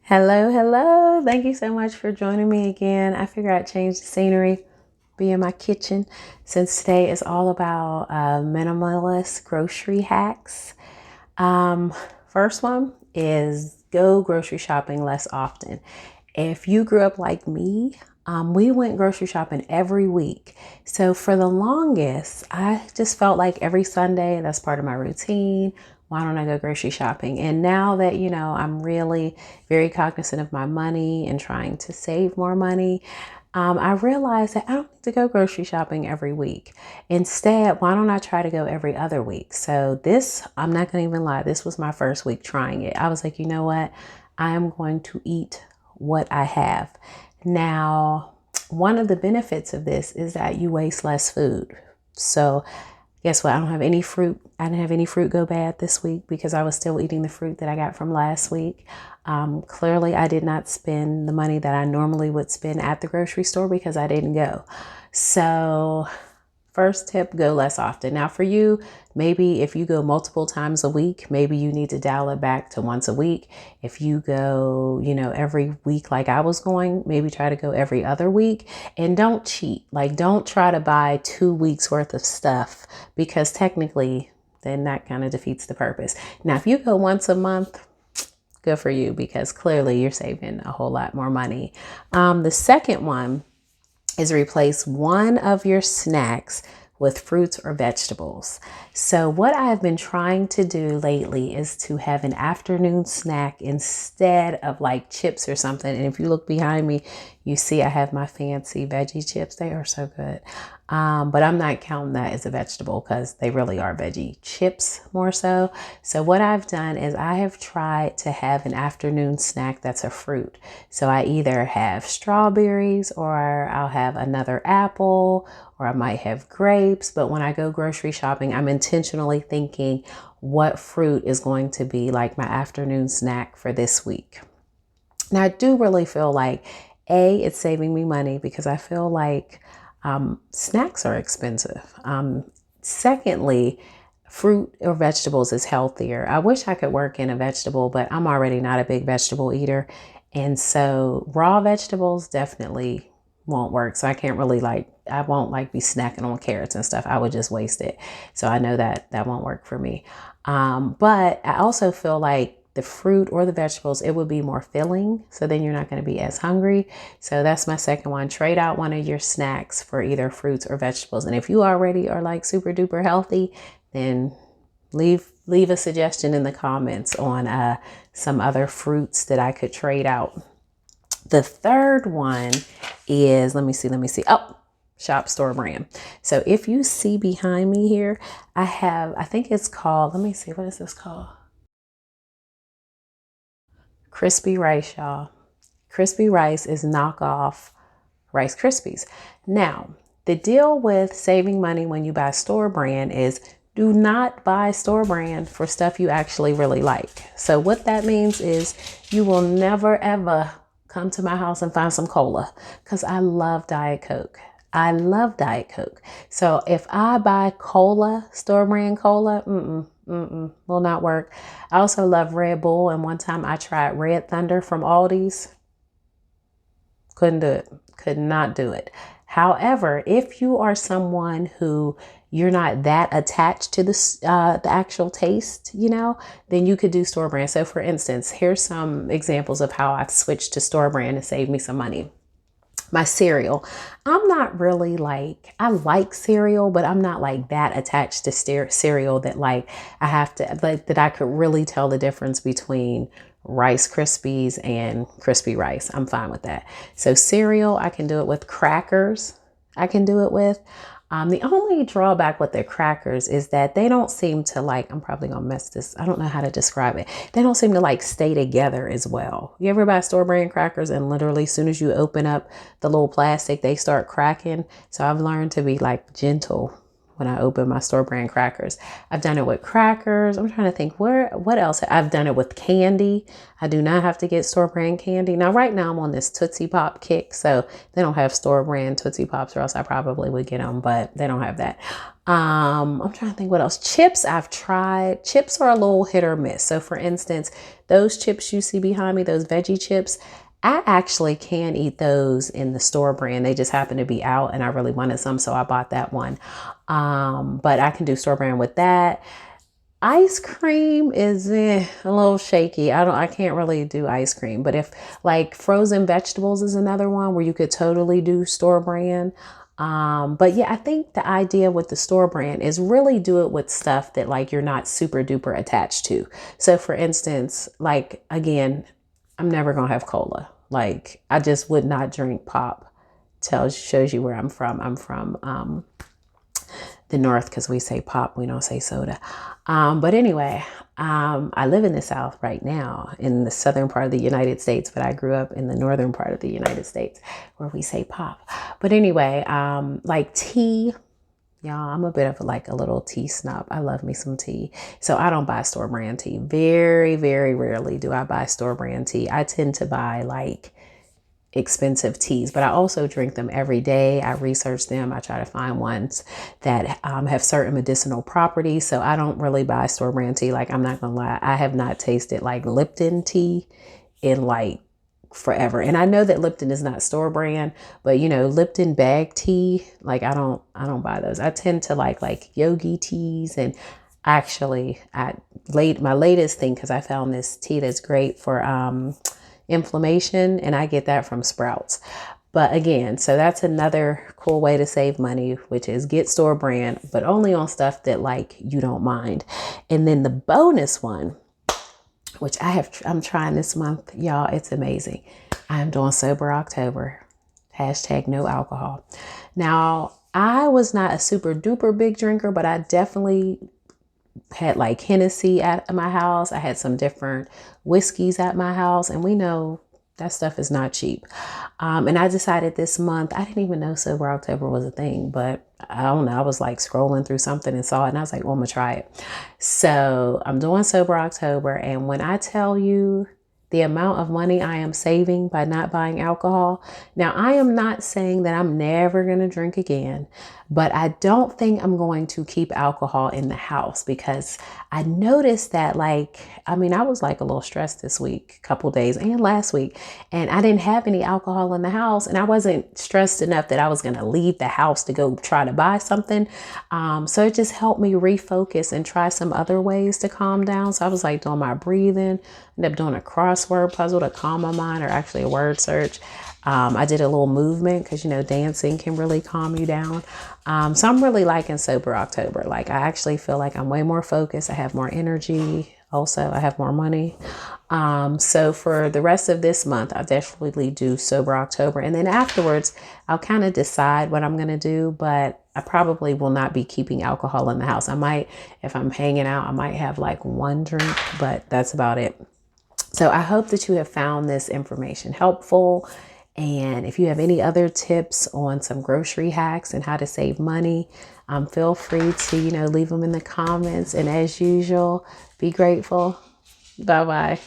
Hello, hello. Thank you so much for joining me again. I figured I'd change the scenery, be in my kitchen, since today is all about minimalist grocery hacks. First one is go grocery shopping less often. If you grew up like me, we went grocery shopping every week. So for the longest, I just felt like every Sunday, that's part of my routine. Why don't I go grocery shopping? And now that, I'm really very cognizant of my money and trying to save more money, I realized that I don't need to go grocery shopping every week. Instead, why don't I try to go every other week? So I'm not going to even lie, this was my first week trying it. I was like, you know what? I am going to eat what I have. Now, one of the benefits of this is that you waste less food. So guess what? I don't have any fruit. I didn't have any fruit go bad this week because I was still eating the fruit that I got from last week. Clearly, I did not spend the money that I normally would spend at the grocery store because I didn't go. So first tip, go less often. Now for you, maybe if you go multiple times a week, maybe you need to dial it back to once a week. If you go, every week like I was going, maybe try to go every other week, and don't cheat. Like don't try to buy 2 weeks worth of stuff because technically then that kind of defeats the purpose. Now, if you go once a month, good for you because clearly you're saving a whole lot more money. The second one is replace one of your snacks with fruits or vegetables. So what I've been trying to do lately is to have an afternoon snack instead of like chips or something. And if you look behind me, you see I have my fancy veggie chips. They are so good. But I'm not counting that as a vegetable because they really are veggie chips more so. So what I've done is I have tried to have an afternoon snack that's a fruit. So I either have strawberries or I'll have another apple or I might have grapes. But when I go grocery shopping, I'm intentionally thinking what fruit is going to be like my afternoon snack for this week. Now, I do really feel like it's saving me money because I feel like snacks are expensive. Secondly, fruit or vegetables is healthier. I wish I could work in a vegetable, but I'm already not a big vegetable eater. And so raw vegetables definitely won't work. So I can't really I won't be snacking on carrots and stuff. I would just waste it. So I know that won't work for me. But I also feel like the fruit or the vegetables, it would be more filling. So then you're not going to be as hungry. So that's my second one. Trade out one of your snacks for either fruits or vegetables. And if you already are like super duper healthy, then leave a suggestion in the comments on some other fruits that I could trade out. The third one is, let me see. Oh, shop store brand. So if you see behind me here, I think it's called, let me see, what is this called? Crispy rice, y'all. Crispy rice is knockoff Rice Krispies. Now, the deal with saving money when you buy store brand is do not buy store brand for stuff you actually really like. So what that means is you will never ever come to my house and find some cola because I love Diet Coke. I love Diet Coke. So if I buy cola, store brand cola, will not work. I also love Red Bull. And one time I tried Red Thunder from Aldi's. Couldn't do it. Could not do it. However, if you are someone who you're not that attached to the actual taste, then you could do store brand. So for instance, here's some examples of how I've switched to store brand to save me some money. My cereal. I'm not really I like cereal, but I'm not that attached to cereal that I have to, that I could really tell the difference between Rice Krispies and crispy rice. I'm fine with that. So cereal, I can do it with crackers. I can do it with. The only drawback with their crackers is that they don't seem to I'm probably going to mess this. I don't know how to describe it. They don't seem to stay together as well. You ever buy store brand crackers and literally as soon as you open up the little plastic, they start cracking. So I've learned to be gentle when I open my store brand crackers. I've done it with crackers. I'm trying to think what else. I've done it with candy. I do not have to get store brand candy. Now, right now I'm on this Tootsie Pop kick. So they don't have store brand Tootsie Pops, or else I probably would get them, but they don't have that. I'm trying to think what else. Chips I've tried. Chips are a little hit or miss. So for instance, those chips you see behind me, those veggie chips, I actually can eat those in the store brand. They just happen to be out and I really wanted some, so I bought that one. But I can do store brand with that. Ice cream is a little shaky. I can't really do ice cream, but if like frozen vegetables is another one where you could totally do store brand. But yeah, I think the idea with the store brand is really do it with stuff that like you're not super duper attached to. So for instance, like again, I'm never gonna have cola. Like I just would not drink pop. Shows you where I'm from. I'm from the North because we say pop, we don't say soda. But anyway, I live in the South right now in the southern part of the United States, but I grew up in the northern part of the United States where we say pop. But anyway, like tea. Y'all, I'm a bit of like a little tea snob. I love me some tea. So I don't buy store brand tea. Very, very rarely do I buy store brand tea. I tend to buy like expensive teas, but I also drink them every day. I research them. I try to find ones that have certain medicinal properties. So I don't really buy store brand tea. Like I'm not gonna lie, I have not tasted like Lipton tea in like forever. And I know that Lipton is not store brand, but you know, Lipton bag tea, like I don't buy those. I tend to like yogi teas, and actually my latest thing, because I found this tea that's great for inflammation, and I get that from Sprouts. But again, so that's another cool way to save money, which is get store brand, but only on stuff that like you don't mind. And then the bonus one, which I'm trying this month, y'all, it's amazing. I'm doing Sober October, #no alcohol. Now, I was not a super duper big drinker, but I definitely had like Hennessy at my house. I had some different whiskeys at my house, and we know that stuff is not cheap. And I decided this month, I didn't even know Sober October was a thing, but I don't know. I was like scrolling through something and saw it, and I was like, well, I'm gonna try it. So I'm doing Sober October. And when I tell you the amount of money I am saving by not buying alcohol. Now, I am not saying that I'm never going to drink again, but I don't think I'm going to keep alcohol in the house, because I noticed that I was like a little stressed this week, couple days, and last week, and I didn't have any alcohol in the house, and I wasn't stressed enough that I was going to leave the house to go try to buy something. So it just helped me refocus and try some other ways to calm down. So I was like doing my breathing, ended up doing a crossword puzzle to calm my mind, or actually a word search. I did a little movement because, dancing can really calm you down. So I'm really liking Sober October. Like, I actually feel like I'm way more focused. I have more energy. Also, I have more money. So for the rest of this month, I'll definitely do Sober October. And then afterwards, I'll kind of decide what I'm going to do. But I probably will not be keeping alcohol in the house. I might, if I'm hanging out, I might have like one drink, but that's about it. So I hope that you have found this information helpful. And if you have any other tips on some grocery hacks and how to save money, feel free to, leave them in the comments. And as usual, be grateful. Bye-bye.